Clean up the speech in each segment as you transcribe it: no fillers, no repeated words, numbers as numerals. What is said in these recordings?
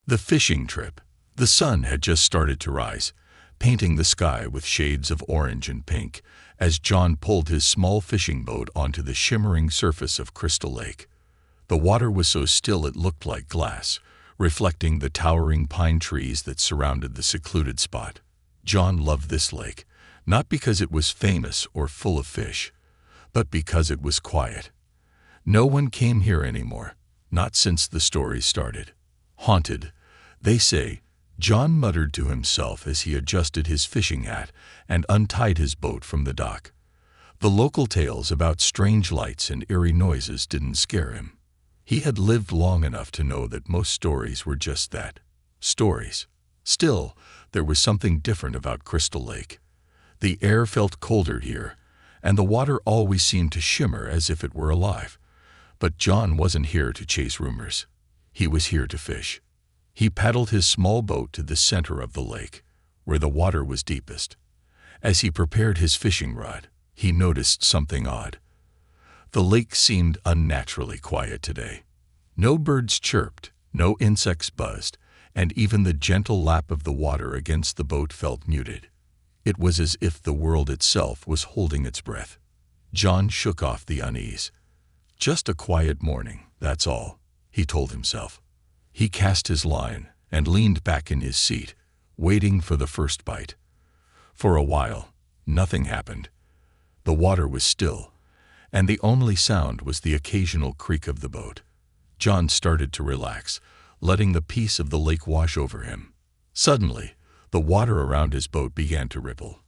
The fishing trip. The sun had just started to rise, painting the sky with shades of orange and pink, as John pulled his small fishing boat onto the shimmering surface of Crystal Lake. The water was so still it looked like glass, reflecting the towering pine trees that surrounded the secluded spot. John loved this lake, not because it was famous or full of fish, but because it was quiet. No one came here anymore, not since the story started. Haunted, they say, John muttered to himself as he adjusted his fishing hat and untied his boat from the dock. The local tales about strange lights and eerie noises didn't scare him. He had lived long enough to know that most stories were just that, stories. Still, there was something different about Crystal Lake. The air felt colder here, and the water always seemed to shimmer as if it were alive. But John wasn't here to chase rumors. He was here to fish. He paddled his small boat to the center of the lake, where the water was deepest. As he prepared his fishing rod, he noticed something odd. The lake seemed unnaturally quiet today. No birds chirped, no insects buzzed, and even the gentle lap of the water against the boat felt muted. It was as if the world itself was holding its breath. John shook off the unease. Just a quiet morning, that's all, he told himself. He cast his line and leaned back in his seat, waiting for the first bite. For a while, nothing happened. The water was still, and the only sound was the occasional creak of the boat. John started to relax, letting the peace of the lake wash over him. Suddenly, the water around his boat began to ripple.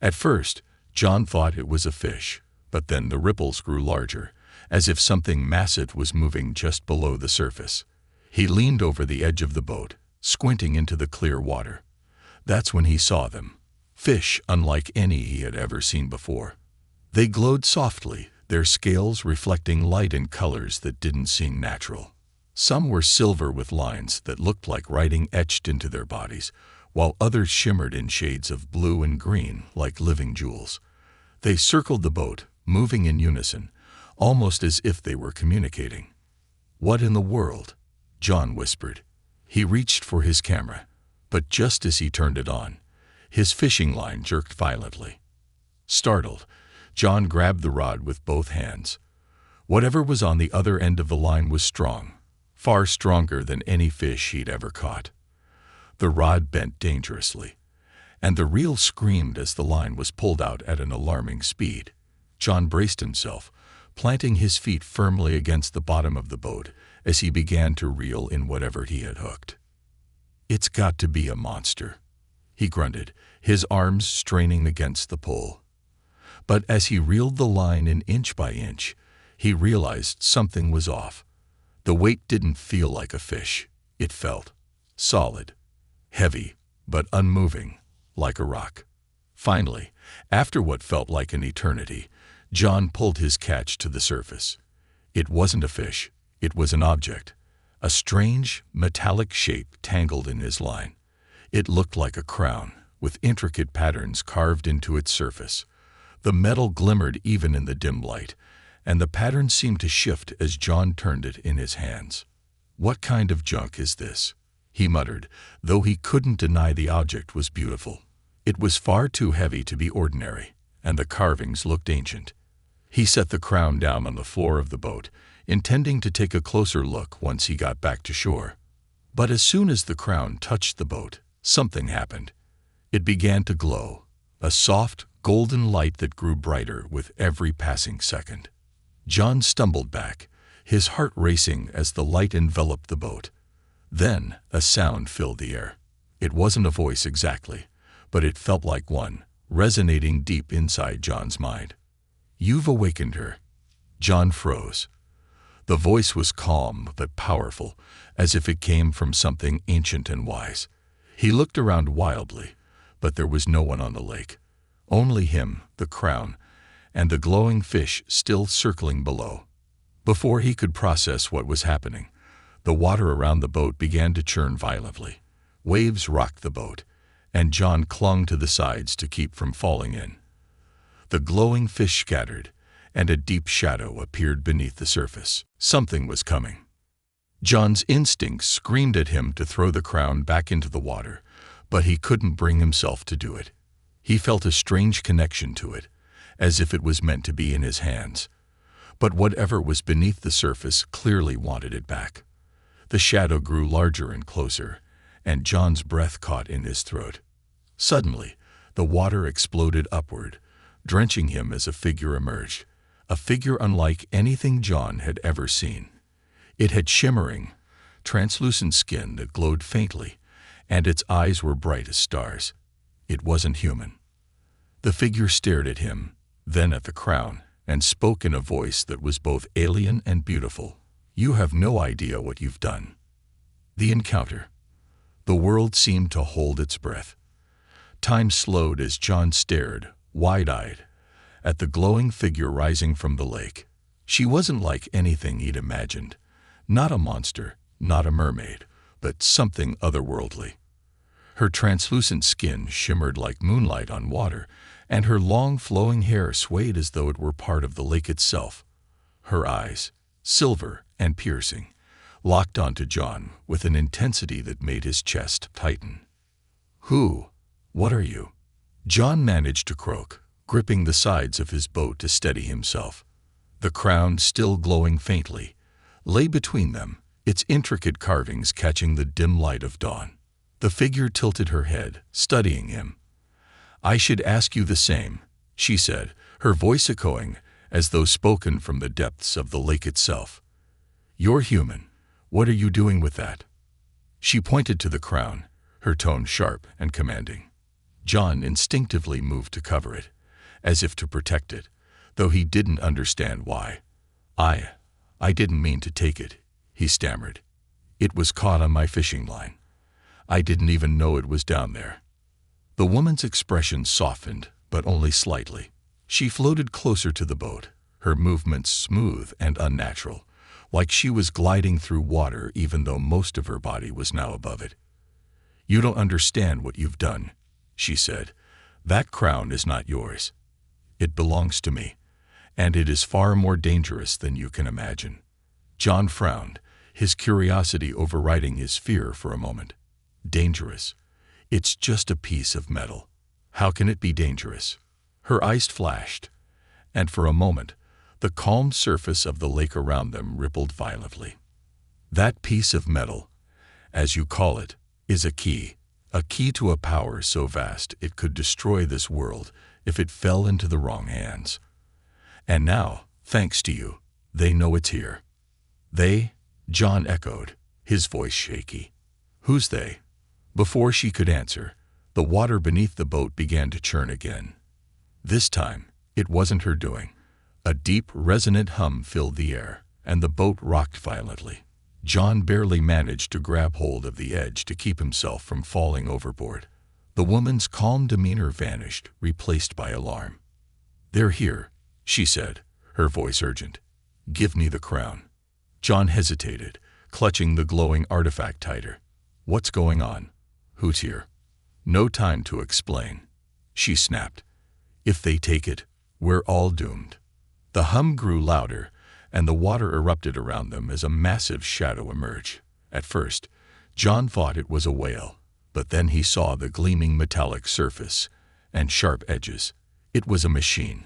At first, John thought it was a fish, but then the ripples grew larger, as if something massive was moving just below the surface. He leaned over the edge of the boat, squinting into the clear water. That's when he saw them. Fish unlike any he had ever seen before. They glowed softly, their scales reflecting light in colors that didn't seem natural. Some were silver with lines that looked like writing etched into their bodies, while others shimmered in shades of blue and green like living jewels. They circled the boat, moving in unison, almost as if they were communicating. "What in the world?" John whispered. He reached for his camera, but just as he turned it on, his fishing line jerked violently. Startled, John grabbed the rod with both hands. Whatever was on the other end of the line was strong, far stronger than any fish he'd ever caught. The rod bent dangerously, and the reel screamed as the line was pulled out at an alarming speed. John braced himself, planting his feet firmly against the bottom of the boat as he began to reel in whatever he had hooked. "It's got to be a monster," he grunted, his arms straining against the pull. But as he reeled the line in inch by inch, he realized something was off. The weight didn't feel like a fish. It felt solid, heavy, but unmoving, like a rock. Finally, after what felt like an eternity, John pulled his catch to the surface. It wasn't a fish. It was an object, a strange, metallic shape tangled in his line. It looked like a crown, with intricate patterns carved into its surface. The metal glimmered even in the dim light, and the pattern seemed to shift as John turned it in his hands. "What kind of junk is this?" he muttered, though he couldn't deny the object was beautiful. It was far too heavy to be ordinary, and the carvings looked ancient. He set the crown down on the floor of the boat, intending to take a closer look once he got back to shore. But as soon as the crown touched the boat, something happened. It began to glow, a soft, golden light that grew brighter with every passing second. John stumbled back, his heart racing as the light enveloped the boat. Then a sound filled the air. It wasn't a voice exactly, but it felt like one, resonating deep inside John's mind. "You've awakened her." John froze. The voice was calm but powerful, as if it came from something ancient and wise. He looked around wildly, but there was no one on the lake. Only him, the crown, and the glowing fish still circling below. Before he could process what was happening, the water around the boat began to churn violently. Waves rocked the boat, and John clung to the sides to keep from falling in. The glowing fish scattered, and a deep shadow appeared beneath the surface. Something was coming. John's instincts screamed at him to throw the crown back into the water, but he couldn't bring himself to do it. He felt a strange connection to it, as if it was meant to be in his hands. But whatever was beneath the surface clearly wanted it back. The shadow grew larger and closer, and John's breath caught in his throat. Suddenly, the water exploded upward, drenching him as a figure emerged, a figure unlike anything John had ever seen. It had shimmering, translucent skin that glowed faintly, and its eyes were bright as stars. It wasn't human. The figure stared at him, then at the crown, and spoke in a voice that was both alien and beautiful. "You have no idea what you've done." The encounter. The world seemed to hold its breath. Time slowed as John stared, wide-eyed, at the glowing figure rising from the lake. She wasn't like anything he'd imagined. Not a monster, not a mermaid, but something otherworldly. Her translucent skin shimmered like moonlight on water, and her long flowing hair swayed as though it were part of the lake itself. Her eyes, silver and piercing, locked onto John with an intensity that made his chest tighten. "Who? What are you?" John managed to croak, gripping the sides of his boat to steady himself. The crown, still glowing faintly, lay between them, its intricate carvings catching the dim light of dawn. The figure tilted her head, studying him. "I should ask you the same," she said, her voice echoing as though spoken from the depths of the lake itself. "You're human. What are you doing with that?" She pointed to the crown, her tone sharp and commanding. John instinctively moved to cover it, as if to protect it, though he didn't understand why. I didn't mean to take it," he stammered. "It was caught on my fishing line. I didn't even know it was down there." The woman's expression softened, but only slightly. She floated closer to the boat, her movements smooth and unnatural, like she was gliding through water even though most of her body was now above it. "You don't understand what you've done," she said. "That crown is not yours. It belongs to me, and it is far more dangerous than you can imagine." John frowned, his curiosity overriding his fear for a moment. "Dangerous? It's just a piece of metal. How can it be dangerous?" Her eyes flashed, and for a moment, the calm surface of the lake around them rippled violently. "That piece of metal, as you call it, is a key to a power so vast it could destroy this world if it fell into the wrong hands. And now, thanks to you, they know it's here." "They?" John echoed, his voice shaky. "Who's they?" Before she could answer, the water beneath the boat began to churn again. This time, it wasn't her doing. A deep, resonant hum filled the air, and the boat rocked violently. John barely managed to grab hold of the edge to keep himself from falling overboard. The woman's calm demeanor vanished, replaced by alarm. "They're here," she said, her voice urgent. "Give me the crown." John hesitated, clutching the glowing artifact tighter. "What's going on? Who's here?" "No time to explain," she snapped. "If they take it, we're all doomed." The hum grew louder, and the water erupted around them as a massive shadow emerged. At first, John thought it was a whale, but then he saw the gleaming metallic surface and sharp edges. It was a machine,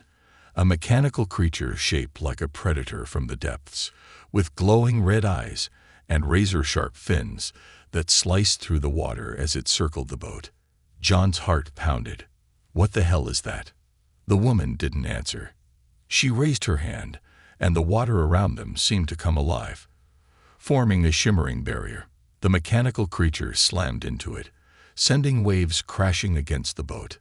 a mechanical creature shaped like a predator from the depths, with glowing red eyes and razor-sharp fins that sliced through the water as it circled the boat. John's heart pounded. "What the hell is that?" The woman didn't answer. She raised her hand, and the water around them seemed to come alive, forming a shimmering barrier. The mechanical creature slammed into it, sending waves crashing against the boat.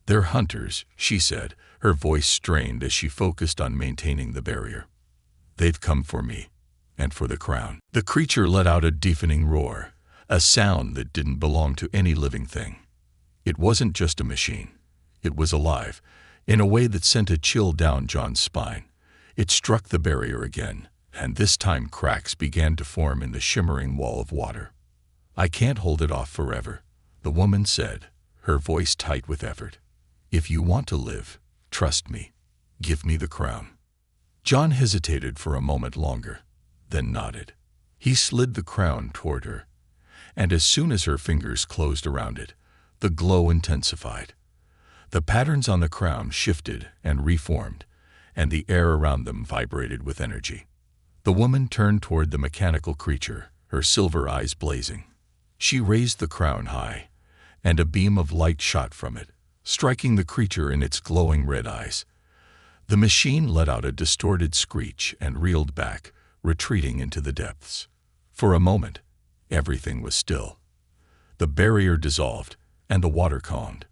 "They're hunters," she said, her voice strained as she focused on maintaining the barrier. "They've come for me, and for the crown." The creature let out a deafening roar, a sound that didn't belong to any living thing. It wasn't just a machine. It was alive, in a way that sent a chill down John's spine. It struck the barrier again, and this time cracks began to form in the shimmering wall of water. "I can't hold it off forever," the woman said, her voice tight with effort. "If you want to live, trust me. Give me the crown." John hesitated for a moment longer, then nodded. He slid the crown toward her, and as soon as her fingers closed around it, the glow intensified. The patterns on the crown shifted and reformed, and the air around them vibrated with energy. The woman turned toward the mechanical creature, her silver eyes blazing. She raised the crown high, and a beam of light shot from it, striking the creature in its glowing red eyes. The machine let out a distorted screech and reeled back, retreating into the depths. For a moment, everything was still. The barrier dissolved, and the water calmed.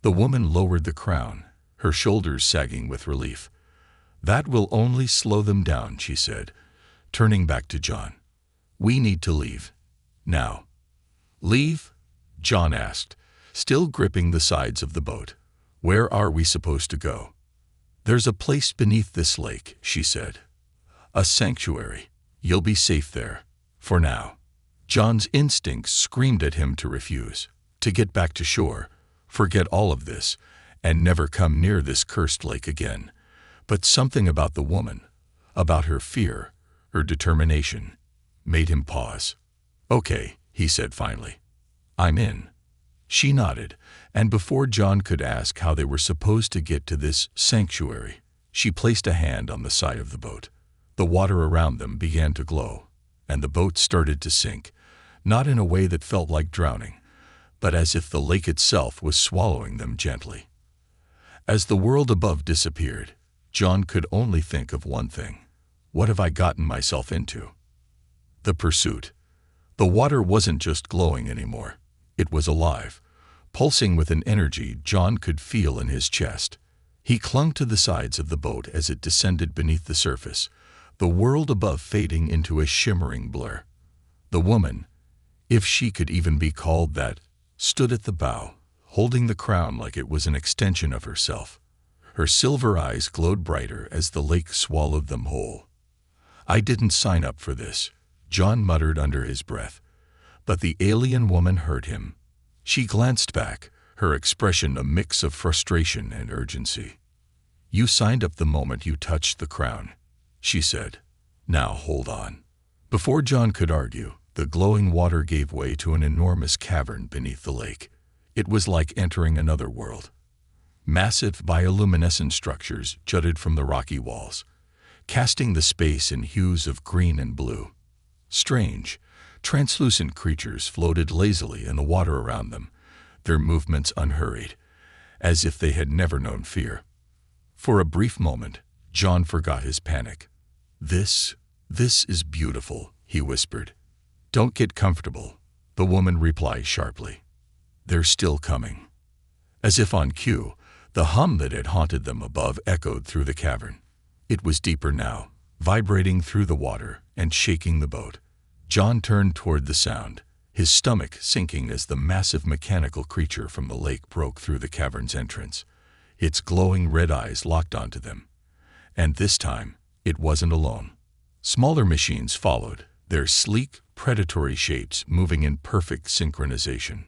The woman lowered the crown, her shoulders sagging with relief. "That will only slow them down," she said, turning back to John. "We need to leave. Now." "Leave?" John asked, still gripping the sides of the boat. "Where are we supposed to go?" "There's a place beneath this lake," she said. "A sanctuary. You'll be safe there. For now." John's instincts screamed at him to refuse, to get back to shore, forget all of this, and never come near this cursed lake again. But something about the woman, about her fear, her determination, made him pause. "Okay," he said finally. "I'm in." She nodded, and before John could ask how they were supposed to get to this sanctuary, she placed a hand on the side of the boat. The water around them began to glow, and the boat started to sink, not in a way that felt like drowning, but as if the lake itself was swallowing them gently. As the world above disappeared, John could only think of one thing. What have I gotten myself into? The pursuit. The water wasn't just glowing anymore. It was alive, pulsing with an energy John could feel in his chest. He clung to the sides of the boat as it descended beneath the surface, the world above fading into a shimmering blur. The woman, if she could even be called that, stood at the bow, holding the crown like it was an extension of herself. Her silver eyes glowed brighter as the lake swallowed them whole. "I didn't sign up for this," John muttered under his breath. But the alien woman heard him. She glanced back, her expression a mix of frustration and urgency. "You signed up the moment you touched the crown," she said. "Now hold on." Before John could argue, the glowing water gave way to an enormous cavern beneath the lake. It was like entering another world. Massive bioluminescent structures jutted from the rocky walls, casting the space in hues of green and blue. Strange, translucent creatures floated lazily in the water around them, their movements unhurried, as if they had never known fear. For a brief moment, John forgot his panic. This is beautiful," he whispered. "Don't get comfortable," the woman replied sharply. "They're still coming." As if on cue, the hum that had haunted them above echoed through the cavern. It was deeper now, vibrating through the water and shaking the boat. John turned toward the sound, his stomach sinking as the massive mechanical creature from the lake broke through the cavern's entrance. Its glowing red eyes locked onto them. And this time, it wasn't alone. Smaller machines followed, their sleek, predatory shapes moving in perfect synchronization.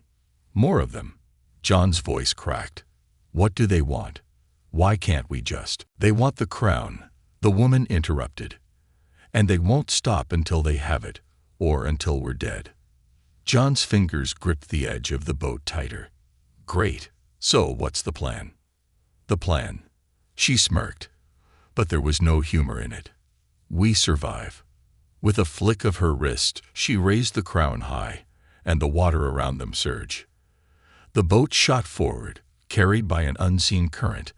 "More of them." John's voice cracked. "What do they want? Why can't we just—" "They want the crown," the woman interrupted. "And they won't stop until they have it, or until we're dead." John's fingers gripped the edge of the boat tighter. "Great. So what's the plan?" "The plan?" She smirked, but there was no humor in it. "We survive." With a flick of her wrist, she raised the crown high, and the water around them surged. The boat shot forward, carried by an unseen current.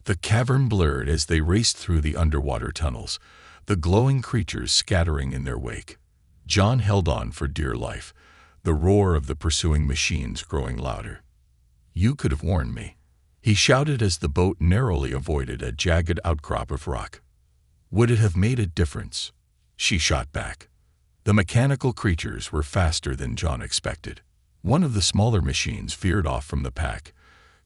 The cavern blurred as they raced through the underwater tunnels, the glowing creatures scattering in their wake. John held on for dear life, the roar of the pursuing machines growing louder. "You could have warned me," he shouted as the boat narrowly avoided a jagged outcrop of rock. "Would it have made a difference?" She shot back. The mechanical creatures were faster than John expected. One of the smaller machines veered off from the pack,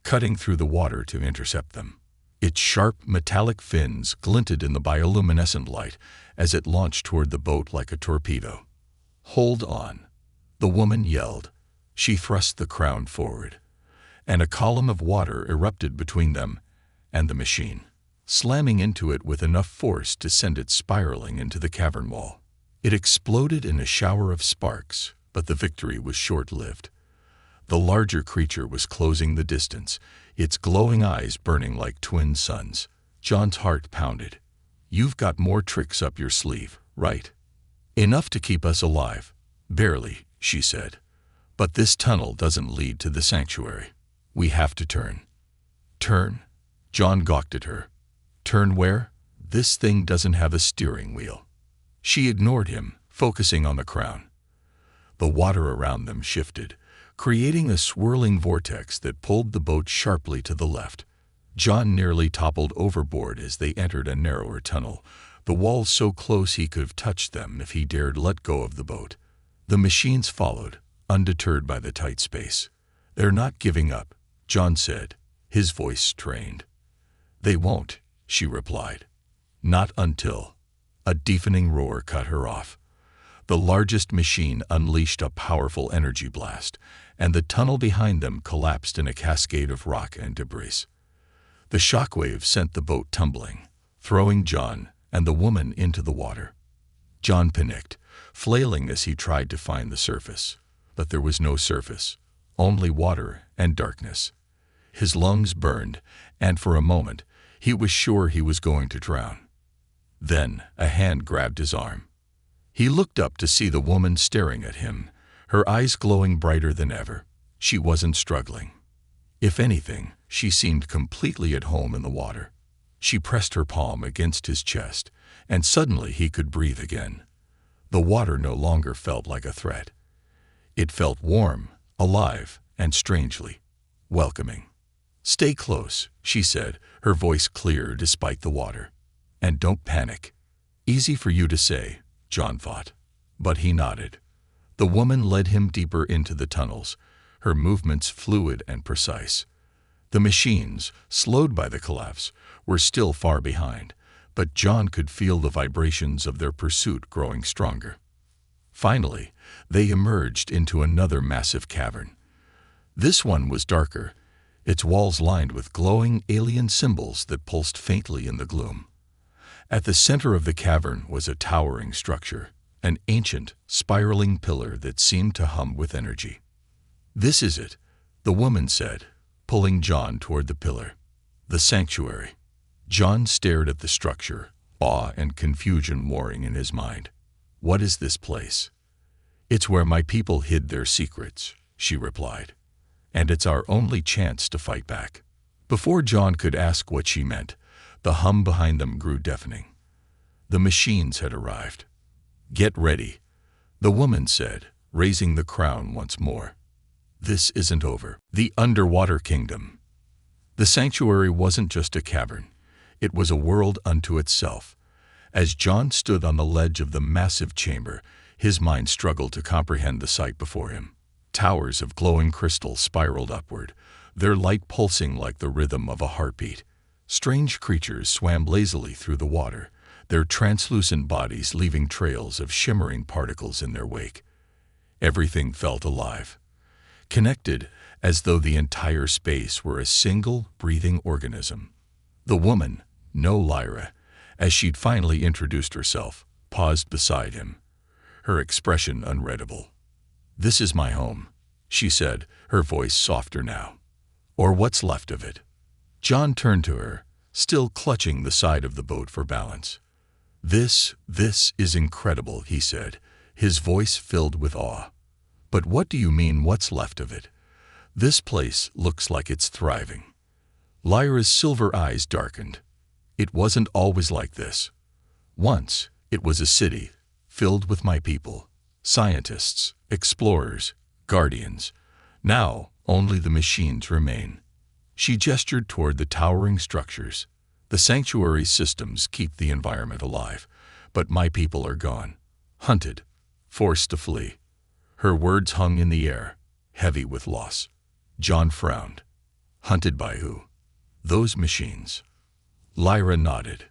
cutting through the water to intercept them. Its sharp, metallic fins glinted in the bioluminescent light as it launched toward the boat like a torpedo. "Hold on," the woman yelled. She thrust the crown forward, and a column of water erupted between them and the machine, slamming into it with enough force to send it spiraling into the cavern wall. It exploded in a shower of sparks, but the victory was short-lived. The larger creature was closing the distance, its glowing eyes burning like twin suns. John's heart pounded. "You've got more tricks up your sleeve, right?" "Enough to keep us alive." "Barely," she said. "But this tunnel doesn't lead to the sanctuary. We have to turn." "Turn?" John gawked at her. "Turn where? This thing doesn't have a steering wheel." She ignored him, focusing on the crown. The water around them shifted, creating a swirling vortex that pulled the boat sharply to the left. John nearly toppled overboard as they entered a narrower tunnel, the walls so close he could have touched them if he dared let go of the boat. The machines followed, undeterred by the tight space. "They're not giving up," John said, his voice strained. "They won't," she replied. "Not until—" A deafening roar cut her off. The largest machine unleashed a powerful energy blast, and the tunnel behind them collapsed in a cascade of rock and debris. The shockwave sent the boat tumbling, throwing John and the woman into the water. John panicked, flailing as he tried to find the surface. But there was no surface, only water and darkness. His lungs burned, and for a moment, he was sure he was going to drown. Then a hand grabbed his arm. He looked up to see the woman staring at him, her eyes glowing brighter than ever. She wasn't struggling. If anything, she seemed completely at home in the water. She pressed her palm against his chest, and suddenly he could breathe again. The water no longer felt like a threat. It felt warm, alive, and strangely welcoming. "Stay close," she said, her voice clear despite the water. "And don't panic." Easy for you to say, John thought. But he nodded. The woman led him deeper into the tunnels, her movements fluid and precise. The machines, slowed by the collapse, were still far behind, but John could feel the vibrations of their pursuit growing stronger. Finally, they emerged into another massive cavern. This one was darker, its walls lined with glowing alien symbols that pulsed faintly in the gloom. At the center of the cavern was a towering structure, an ancient, spiraling pillar that seemed to hum with energy. "This is it," the woman said, pulling John toward the pillar. "The sanctuary." John stared at the structure, awe and confusion warring in his mind. "What is this place?" "It's where my people hid their secrets," she replied. "And it's our only chance to fight back." Before John could ask what she meant, the hum behind them grew deafening. The machines had arrived. "Get ready," the woman said, raising the crown once more. "This isn't over." The underwater kingdom. The sanctuary wasn't just a cavern. It was a world unto itself. As John stood on the ledge of the massive chamber, his mind struggled to comprehend the sight before him. Towers of glowing crystal spiraled upward, their light pulsing like the rhythm of a heartbeat. Strange creatures swam lazily through the water, their translucent bodies leaving trails of shimmering particles in their wake. Everything felt alive, connected as though the entire space were a single, breathing organism. The woman, no Lyra, as she'd finally introduced herself, paused beside him, her expression unreadable. "This is my home," she said, her voice softer now. "Or what's left of it." John turned to her, still clutching the side of the boat for balance. This is incredible," he said, his voice filled with awe. "But what do you mean, what's left of it? This place looks like it's thriving." Lyra's silver eyes darkened. "It wasn't always like this. Once, it was a city, filled with my people, scientists, explorers, guardians. Now, only the machines remain." She gestured toward the towering structures. "The sanctuary systems keep the environment alive, but my people are gone, hunted, forced to flee." Her words hung in the air, heavy with loss. John frowned. "Hunted by who?" "Those machines." Lyra nodded.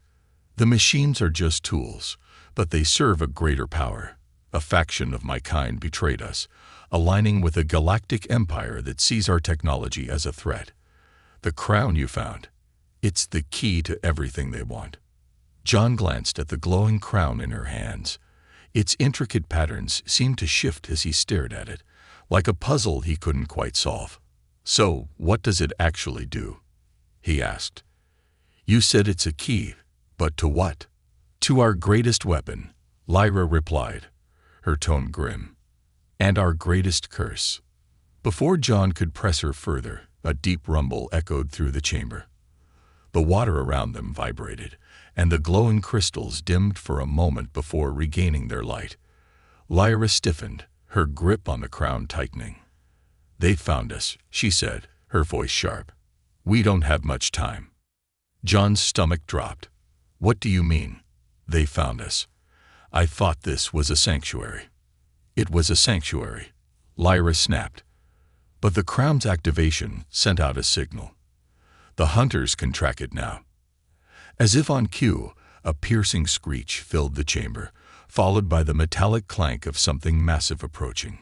"The machines are just tools, but they serve a greater power. A faction of my kind betrayed us, aligning with a galactic empire that sees our technology as a threat. The crown you found, it's the key to everything they want." John glanced at the glowing crown in her hands. Its intricate patterns seemed to shift as he stared at it, like a puzzle he couldn't quite solve. "So, what does it actually do?" he asked. "You said it's a key, but to what?" "To our greatest weapon," Lyra replied, her tone grim. "And our greatest curse." Before John could press her further, a deep rumble echoed through the chamber. The water around them vibrated, and the glowing crystals dimmed for a moment before regaining their light. Lyra stiffened, her grip on the crown tightening. "They found us," she said, her voice sharp. "We don't have much time." John's stomach dropped. "What do you mean, they found us? I thought this was a sanctuary." "It was a sanctuary," Lyra snapped. "But the crown's activation sent out a signal. The hunters can track it now." As if on cue, a piercing screech filled the chamber, followed by the metallic clank of something massive approaching.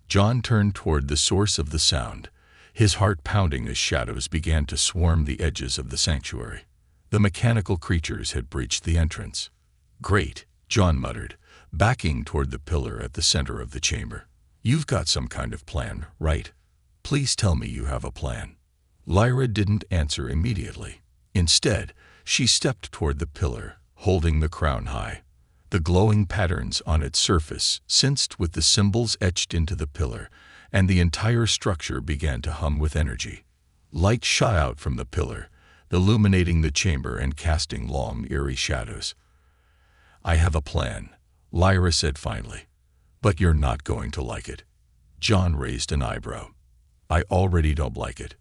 John turned toward the source of the sound, his heart pounding as shadows began to swarm the edges of the sanctuary. The mechanical creatures had breached the entrance. "Great," John muttered, backing toward the pillar at the center of the chamber. "You've got some kind of plan, right? Please tell me you have a plan." Lyra didn't answer immediately. Instead, she stepped toward the pillar, holding the crown high. The glowing patterns on its surface synced with the symbols etched into the pillar, and the entire structure began to hum with energy. Light shot out from the pillar, illuminating the chamber and casting long, eerie shadows. "I have a plan," Lyra said finally. "But you're not going to like it." John raised an eyebrow. "I already don't like it."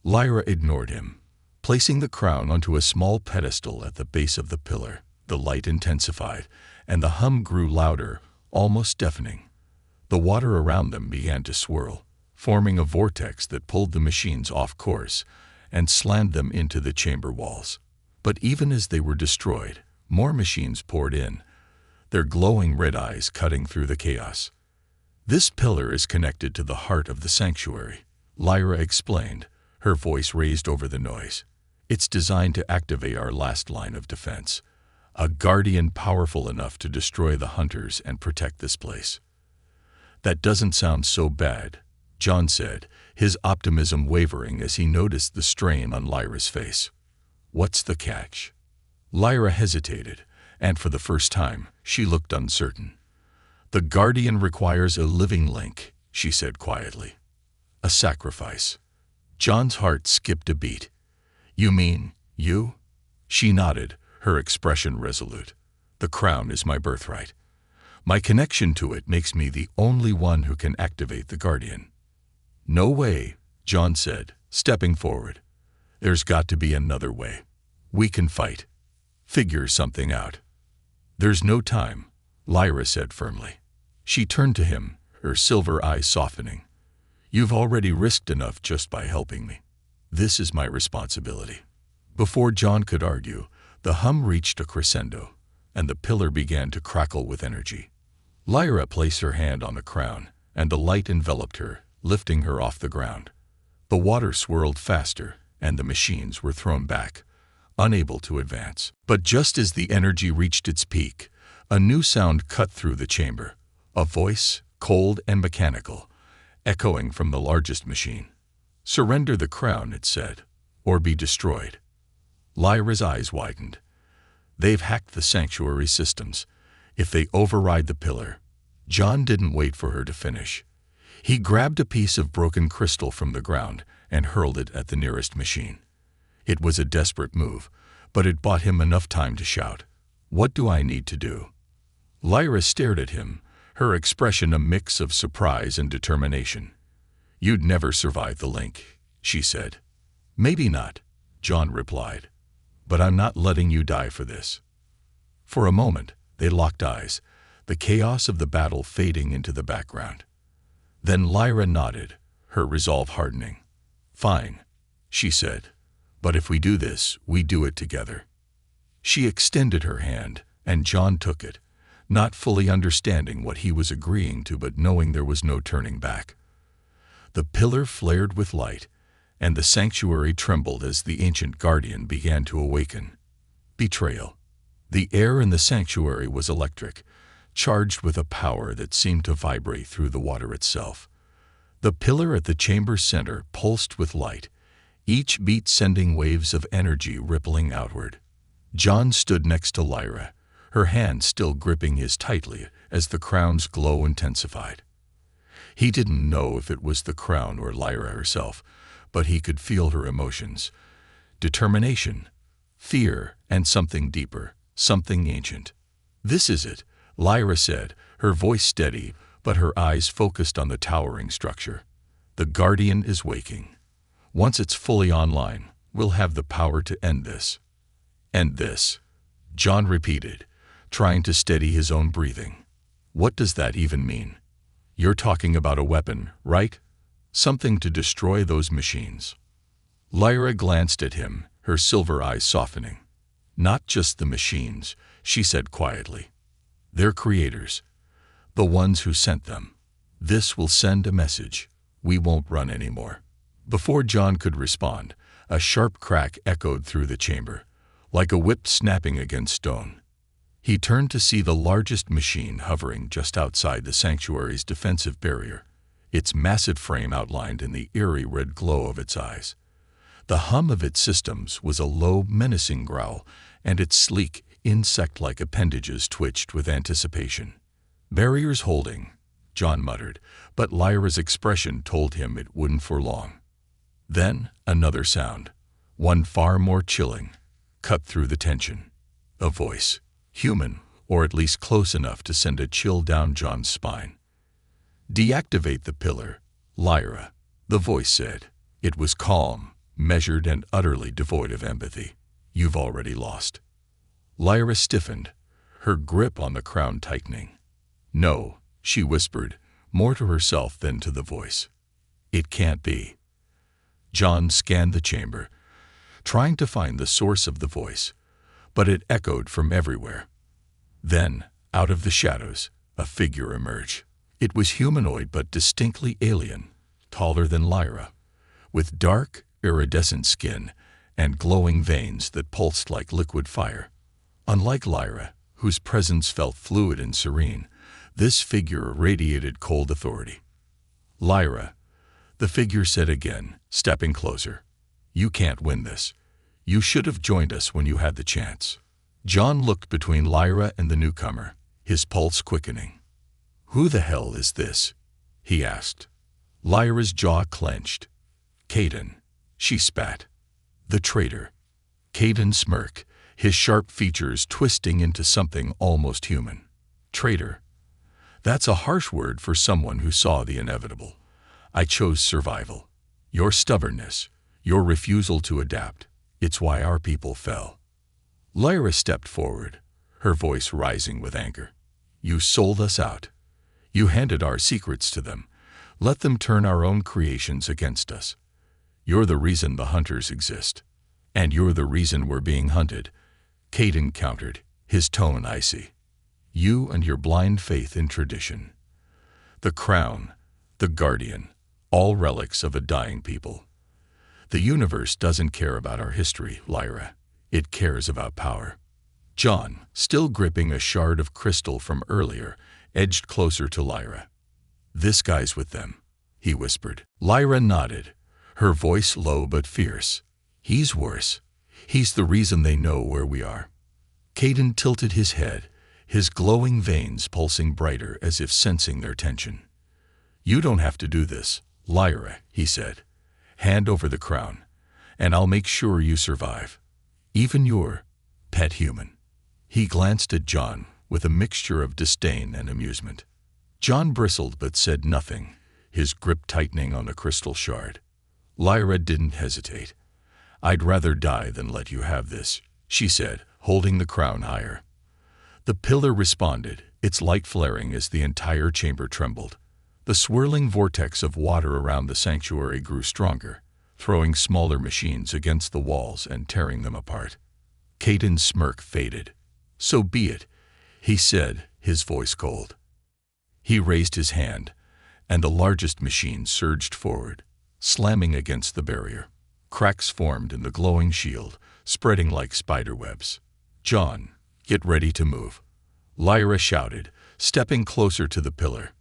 Lyra ignored him. Placing the crown onto a small pedestal at the base of the pillar, the light intensified, and the hum grew louder, almost deafening. The water around them began to swirl, forming a vortex that pulled the machines off course and slammed them into the chamber walls. But even as they were destroyed, more machines poured in, their glowing red eyes cutting through the chaos. "This pillar is connected to the heart of the sanctuary," Lyra explained, her voice raised over the noise. "It's designed to activate our last line of defense, a guardian powerful enough to destroy the hunters and protect this place." "That doesn't sound so bad," John said, his optimism wavering as he noticed the strain on Lyra's face. "What's the catch?" Lyra hesitated, and for the first time, she looked uncertain. "The guardian requires a living link," she said quietly. "A sacrifice." John's heart skipped a beat. "You mean, you?" She nodded, her expression resolute. "The crown is my birthright. My connection to it makes me the only one who can activate the guardian." "No way," John said, stepping forward. "There's got to be another way. We can fight. Figure something out." "There's no time," Lyra said firmly. She turned to him, her silver eyes softening. "You've already risked enough just by helping me. This is my responsibility." Before John could argue, the hum reached a crescendo, and the pillar began to crackle with energy. Lyra placed her hand on the crown, and the light enveloped her, lifting her off the ground. The water swirled faster, and the machines were thrown back, unable to advance. But just as the energy reached its peak, a new sound cut through the chamber, a voice, cold and mechanical, echoing from the largest machine. "Surrender the crown," it said, "or be destroyed." Lyra's eyes widened. "They've hacked the sanctuary systems. If they override the pillar—" John didn't wait for her to finish. He grabbed a piece of broken crystal from the ground and hurled it at the nearest machine. It was a desperate move, but it bought him enough time to shout, "What do I need to do?" Lyra stared at him, her expression a mix of surprise and determination. "You'd never survive the link," she said. "Maybe not," John replied. "But I'm not letting you die for this." For a moment, they locked eyes, the chaos of the battle fading into the background. Then Lyra nodded, her resolve hardening. "Fine," she said. "But if we do this, we do it together." She extended her hand, and John took it, not fully understanding what he was agreeing to but knowing there was no turning back. The pillar flared with light, and the sanctuary trembled as the ancient guardian began to awaken. Betrayal. The air in the sanctuary was electric, charged with a power that seemed to vibrate through the water itself. The pillar at the chamber's center pulsed with light, each beat sending waves of energy rippling outward. John stood next to Lyra, her hand still gripping his tightly as the crown's glow intensified. He didn't know if it was the crown or Lyra herself, but he could feel her emotions: determination, fear, and something deeper, something ancient. "This is it," Lyra said, her voice steady, but her eyes focused on the towering structure. "The Guardian is waking. Once it's fully online, we'll have the power to end this." "End this," John repeated, trying to steady his own breathing. "What does that even mean? You're talking about a weapon, right? Something to destroy those machines." Lyra glanced at him, her silver eyes softening. "Not just the machines," she said quietly. "Their creators. The ones who sent them. This will send a message. We won't run anymore." Before John could respond, a sharp crack echoed through the chamber, like a whip snapping against stone. He turned to see the largest machine hovering just outside the sanctuary's defensive barrier, its massive frame outlined in the eerie red glow of its eyes. The hum of its systems was a low, menacing growl, and its sleek, insect-like appendages twitched with anticipation. "Barriers holding," John muttered, but Lyra's expression told him it wouldn't for long. Then another sound, one far more chilling, cut through the tension. A voice, human, or at least close enough to send a chill down John's spine. "Deactivate the pillar, Lyra," the voice said. It was calm, measured, and utterly devoid of empathy. "You've already lost." Lyra stiffened, her grip on the crown tightening. "No," she whispered, more to herself than to the voice. "It can't be." John scanned the chamber, trying to find the source of the voice, but it echoed from everywhere. Then, out of the shadows, a figure emerged. It was humanoid but distinctly alien, taller than Lyra, with dark, iridescent skin and glowing veins that pulsed like liquid fire. Unlike Lyra, whose presence felt fluid and serene, this figure radiated cold authority. "Lyra," the figure said again, stepping closer. "You can't win this. You should have joined us when you had the chance." John looked between Lyra and the newcomer, his pulse quickening. "Who the hell is this?" he asked. Lyra's jaw clenched. "Caden," she spat. "The traitor." Caden smirked, his sharp features twisting into something almost human. "Traitor. That's a harsh word for someone who saw the inevitable. I chose survival. Your stubbornness, your refusal to adapt, it's why our people fell." Lyra stepped forward, her voice rising with anger. "You sold us out. You handed our secrets to them, let them turn our own creations against us. You're the reason the hunters exist. And you're the reason we're being hunted," Caden countered, his tone icy. "You and your blind faith in tradition. The crown, the guardian, all relics of a dying people. The universe doesn't care about our history, Lyra. It cares about power." John, still gripping a shard of crystal from earlier, edged closer to Lyra. "This guy's with them," he whispered. Lyra nodded, her voice low but fierce. "He's worse. He's the reason they know where we are." Caden tilted his head, his glowing veins pulsing brighter as if sensing their tension. "You don't have to do this, Lyra," he said. "Hand over the crown, and I'll make sure you survive. Even your pet human." He glanced at John with a mixture of disdain and amusement. John bristled but said nothing, his grip tightening on the crystal shard. Lyra didn't hesitate. "I'd rather die than let you have this," she said, holding the crown higher. The pillar responded, its light flaring as the entire chamber trembled. The swirling vortex of water around the sanctuary grew stronger, throwing smaller machines against the walls and tearing them apart. Caden's smirk faded. "So be it," he said, his voice cold. He raised his hand, and the largest machine surged forward, slamming against the barrier. Cracks formed in the glowing shield, spreading like spider webs. "John, get ready to move," Lyra shouted, stepping closer to the pillar.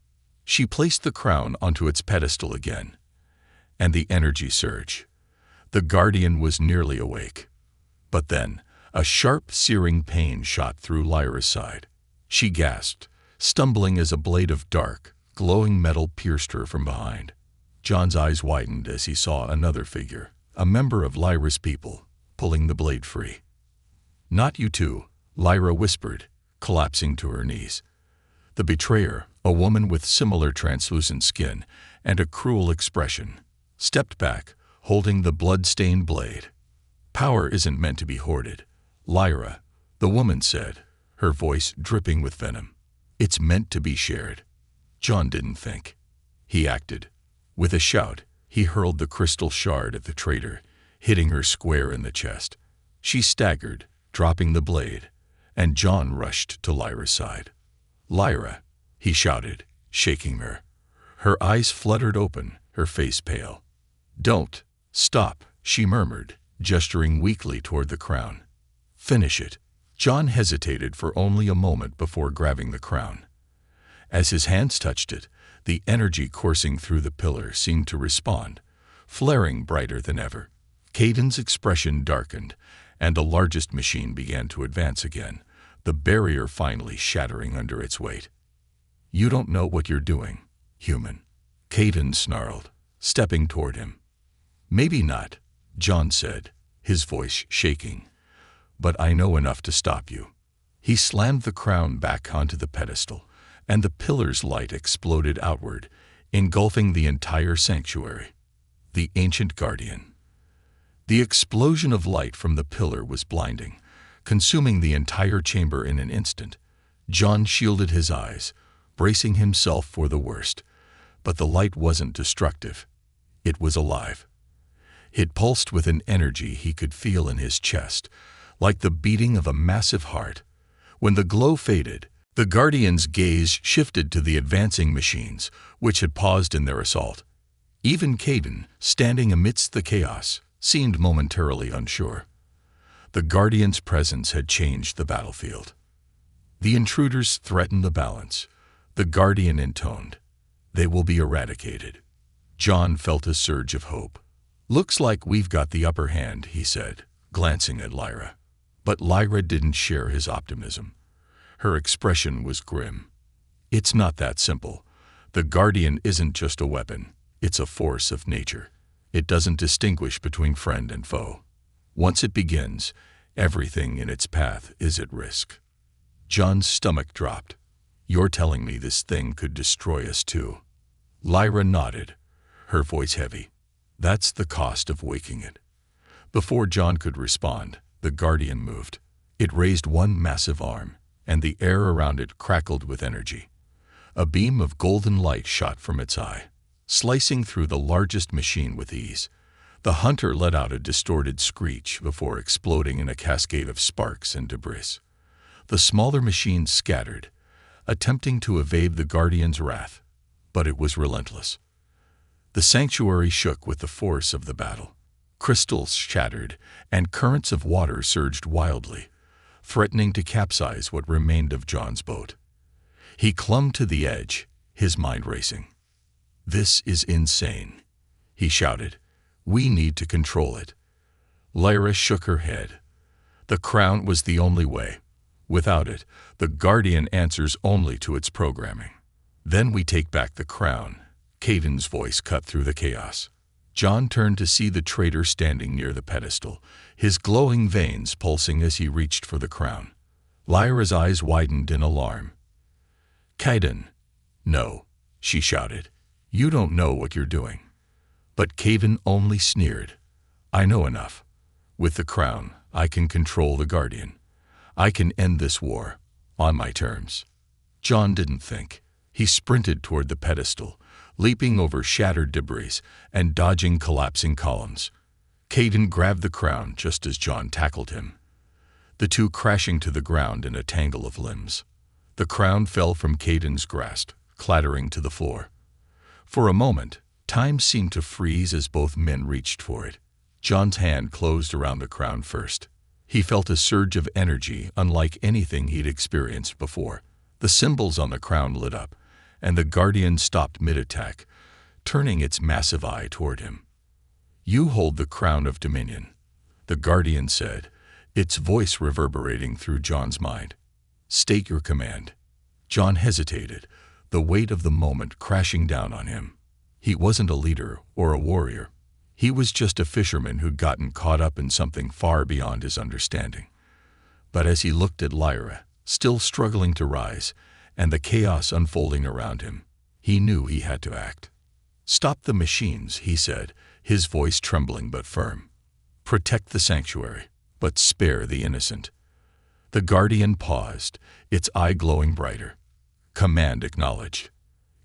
She placed the crown onto its pedestal again. And the energy surged. The Guardian was nearly awake. But then, a sharp, searing pain shot through Lyra's side. She gasped, stumbling as a blade of dark, glowing metal pierced her from behind. John's eyes widened as he saw another figure, a member of Lyra's people, pulling the blade free. "Not you two," Lyra whispered, collapsing to her knees. The betrayer, a woman with similar translucent skin and a cruel expression, stepped back, holding the blood-stained blade. "Power isn't meant to be hoarded, Lyra," the woman said, her voice dripping with venom. "It's meant to be shared." John didn't think. He acted. With a shout, he hurled the crystal shard at the traitor, hitting her square in the chest. She staggered, dropping the blade, and John rushed to Lyra's side. "Lyra," he shouted, shaking her. Her eyes fluttered open, her face pale. "Don't. Stop," she murmured, gesturing weakly toward the crown. "Finish it." John hesitated for only a moment before grabbing the crown. As his hands touched it, the energy coursing through the pillar seemed to respond, flaring brighter than ever. Caden's expression darkened, and the largest machine began to advance again, the barrier finally shattering under its weight. "You don't know what you're doing, human," Caden snarled, stepping toward him. "Maybe not," John said, his voice shaking, "but I know enough to stop you." He slammed the crown back onto the pedestal, and the pillar's light exploded outward, engulfing the entire sanctuary. The ancient Guardian. The explosion of light from the pillar was blinding, consuming the entire chamber in an instant. John shielded his eyes, bracing himself for the worst. But the light wasn't destructive. It was alive. It pulsed with an energy he could feel in his chest, like the beating of a massive heart. When the glow faded, the Guardian's gaze shifted to the advancing machines, which had paused in their assault. Even Caden, standing amidst the chaos, seemed momentarily unsure. The Guardian's presence had changed the battlefield. "The intruders threaten the balance," the Guardian intoned. "They will be eradicated." John felt a surge of hope. "Looks like we've got the upper hand," he said, glancing at Lyra. But Lyra didn't share his optimism. Her expression was grim. "It's not that simple. The Guardian isn't just a weapon. It's a force of nature. It doesn't distinguish between friend and foe. Once it begins, everything in its path is at risk." John's stomach dropped. "You're telling me this thing could destroy us too?" Lyra nodded, her voice heavy. "That's the cost of waking it." Before John could respond, the Guardian moved. It raised one massive arm, and the air around it crackled with energy. A beam of golden light shot from its eye, slicing through the largest machine with ease. The hunter let out a distorted screech before exploding in a cascade of sparks and debris. The smaller machines scattered, attempting to evade the Guardian's wrath, but it was relentless. The sanctuary shook with the force of the battle. Crystals shattered, and currents of water surged wildly, threatening to capsize what remained of John's boat. He clung to the edge, his mind racing. "This is insane," he shouted. "We need to control it." Lyra shook her head. The crown was the only way. Without it, the Guardian answers only to its programming. "Then we take back the crown." Caden's voice cut through the chaos. John turned to see the traitor standing near the pedestal, his glowing veins pulsing as he reached for the crown. Lyra's eyes widened in alarm. "Caden!" "No," she shouted. "You don't know what you're doing." But Caden only sneered. "I know enough. With the crown, I can control the Guardian. I can end this war, on my terms." John didn't think. He sprinted toward the pedestal, leaping over shattered debris and dodging collapsing columns. Caden grabbed the crown just as John tackled him, the two crashing to the ground in a tangle of limbs. The crown fell from Caden's grasp, clattering to the floor. For a moment, time seemed to freeze as both men reached for it. John's hand closed around the crown first. He felt a surge of energy unlike anything he'd experienced before. The symbols on the crown lit up, and the Guardian stopped mid-attack, turning its massive eye toward him. "You hold the crown of dominion," the Guardian said, its voice reverberating through John's mind. "State your command." John hesitated, the weight of the moment crashing down on him. He wasn't a leader or a warrior. He was just a fisherman who'd gotten caught up in something far beyond his understanding. But as he looked at Lyra, still struggling to rise, and the chaos unfolding around him, he knew he had to act. "Stop the machines," he said, his voice trembling but firm. "Protect the sanctuary, but spare the innocent." The Guardian paused, its eye glowing brighter. Command acknowledged.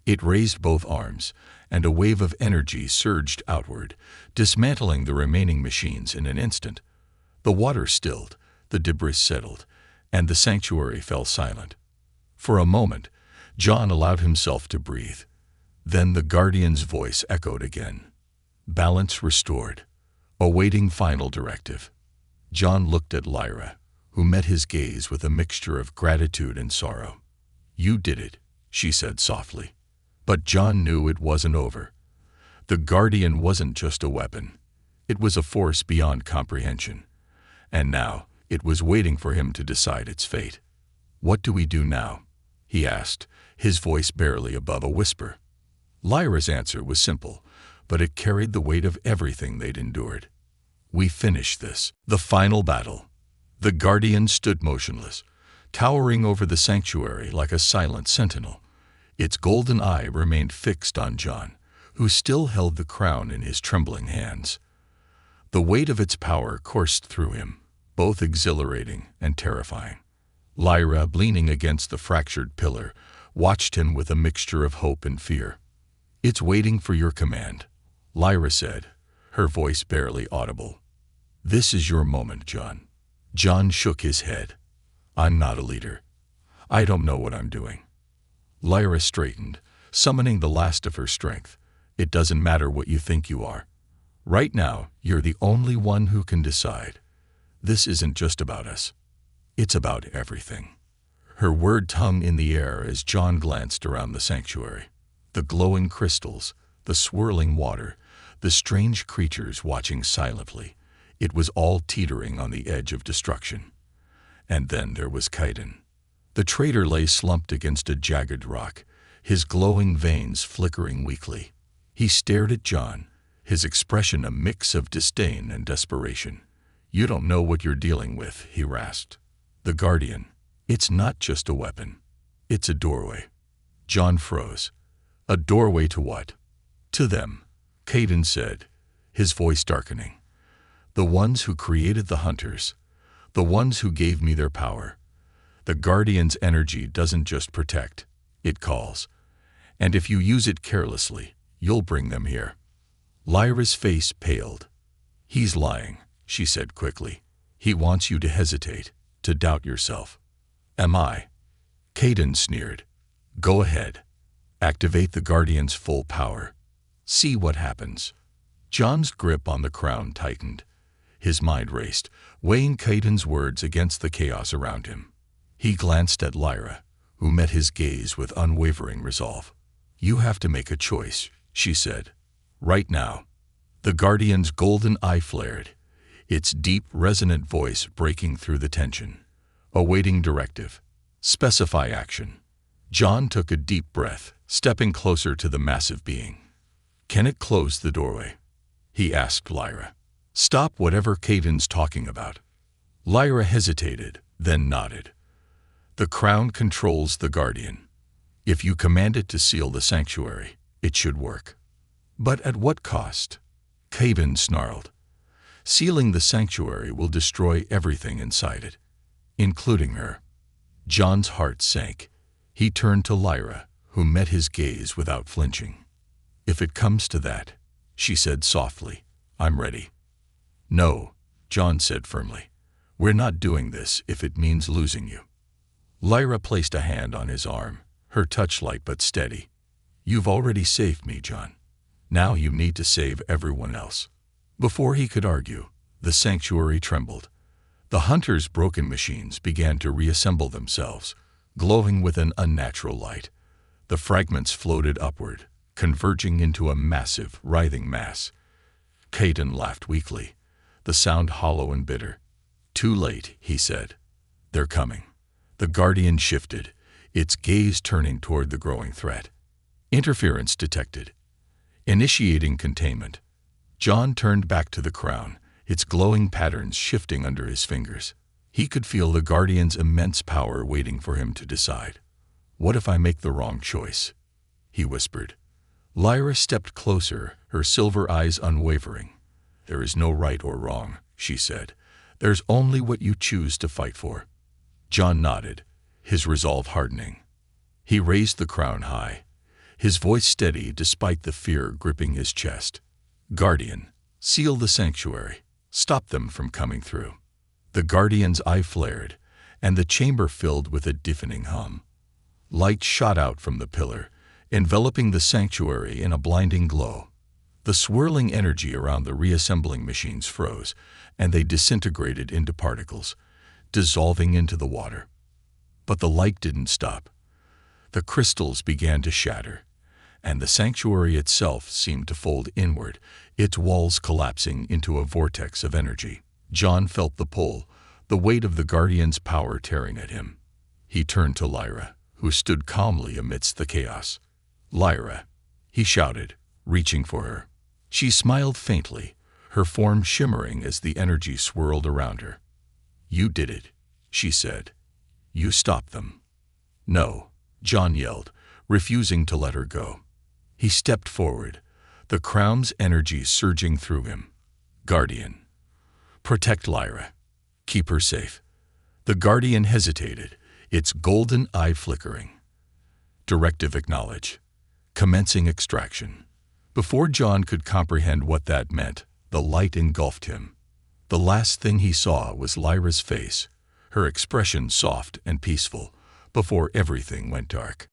It raised both arms, and a wave of energy surged outward, dismantling the remaining machines in an instant. The water stilled, the debris settled, and the sanctuary fell silent. For a moment, John allowed himself to breathe. Then the Guardian's voice echoed again. Balance restored, awaiting final directive. John looked at Lyra, who met his gaze with a mixture of gratitude and sorrow. "You did it," she said softly. But John knew it wasn't over. The Guardian wasn't just a weapon. It was a force beyond comprehension. And now, it was waiting for him to decide its fate. "What do we do now?" he asked, his voice barely above a whisper. Lyra's answer was simple, but it carried the weight of everything they'd endured. "We finish this, the final battle." The Guardian stood motionless, towering over the sanctuary like a silent sentinel. Its golden eye remained fixed on John, who still held the crown in his trembling hands. The weight of its power coursed through him, both exhilarating and terrifying. Lyra, leaning against the fractured pillar, watched him with a mixture of hope and fear. "It's waiting for your command," Lyra said, her voice barely audible. "This is your moment, John." John shook his head. "I'm not a leader. I don't know what I'm doing." Lyra straightened, summoning the last of her strength. "It doesn't matter what you think you are. Right now, you're the only one who can decide. This isn't just about us. It's about everything." Her word hung in the air as John glanced around the sanctuary. The glowing crystals, the swirling water, the strange creatures watching silently. It was all teetering on the edge of destruction. And then there was Kaiden. The traitor lay slumped against a jagged rock, his glowing veins flickering weakly. He stared at John, his expression a mix of disdain and desperation. "You don't know what you're dealing with," he rasped. "The Guardian. It's not just a weapon. It's a doorway." John froze. "A doorway to what?" "To them," Kaiden said, his voice darkening. "The ones who created the hunters. The ones who gave me their power. The Guardian's energy doesn't just protect, it calls. And if you use it carelessly, you'll bring them here." Lyra's face paled. "He's lying," she said quickly. "He wants you to hesitate, to doubt yourself." "Am I?" Kaiden sneered. "Go ahead. Activate the Guardian's full power. See what happens." John's grip on the crown tightened. His mind raced, weighing Kaiden's words against the chaos around him. He glanced at Lyra, who met his gaze with unwavering resolve. "You have to make a choice," she said. "Right now." The Guardian's golden eye flared, its deep, resonant voice breaking through the tension. "Awaiting directive. Specify action." John took a deep breath, stepping closer to the massive being. "Can it close the doorway?" he asked Lyra. "Stop whatever Kaiden's talking about." Lyra hesitated, then nodded. "The crown controls the Guardian. If you command it to seal the sanctuary, it should work." "But at what cost?" Kaiden snarled. "Sealing the sanctuary will destroy everything inside it, including her." John's heart sank. He turned to Lyra, who met his gaze without flinching. "If it comes to that," she said softly, "I'm ready." "No," John said firmly. "We're not doing this if it means losing you." Lyra placed a hand on his arm, her touch light but steady. "You've already saved me, John. Now you need to save everyone else." Before he could argue, the sanctuary trembled. The hunters' broken machines began to reassemble themselves, glowing with an unnatural light. The fragments floated upward, converging into a massive, writhing mass. Caden laughed weakly, the sound hollow and bitter. "Too late," he said. "They're coming." The Guardian shifted, its gaze turning toward the growing threat. Interference detected. Initiating containment. John turned back to the crown, its glowing patterns shifting under his fingers. He could feel the Guardian's immense power waiting for him to decide. "What if I make the wrong choice?" he whispered. Lyra stepped closer, her silver eyes unwavering. "There is no right or wrong," she said. "There's only what you choose to fight for." John nodded, his resolve hardening. He raised the crown high, his voice steady despite the fear gripping his chest. "Guardian, seal the sanctuary. Stop them from coming through." The Guardian's eye flared, and the chamber filled with a deafening hum. Light shot out from the pillar, enveloping the sanctuary in a blinding glow. The swirling energy around the reassembling machines froze, and they disintegrated into particles, dissolving into the water. But the light didn't stop. The crystals began to shatter, and the sanctuary itself seemed to fold inward, its walls collapsing into a vortex of energy. John felt the pull, the weight of the Guardian's power tearing at him. He turned to Lyra, who stood calmly amidst the chaos. "Lyra," he shouted, reaching for her. She smiled faintly, her form shimmering as the energy swirled around her. "You did it," she said. "You stopped them." "No," John yelled, refusing to let her go. He stepped forward, the crown's energy surging through him. "Guardian, protect Lyra. Keep her safe." The Guardian hesitated, its golden eye flickering. "Directive acknowledge. Commencing extraction." Before John could comprehend what that meant, the light engulfed him. The last thing he saw was Lyra's face, her expression soft and peaceful, before everything went dark.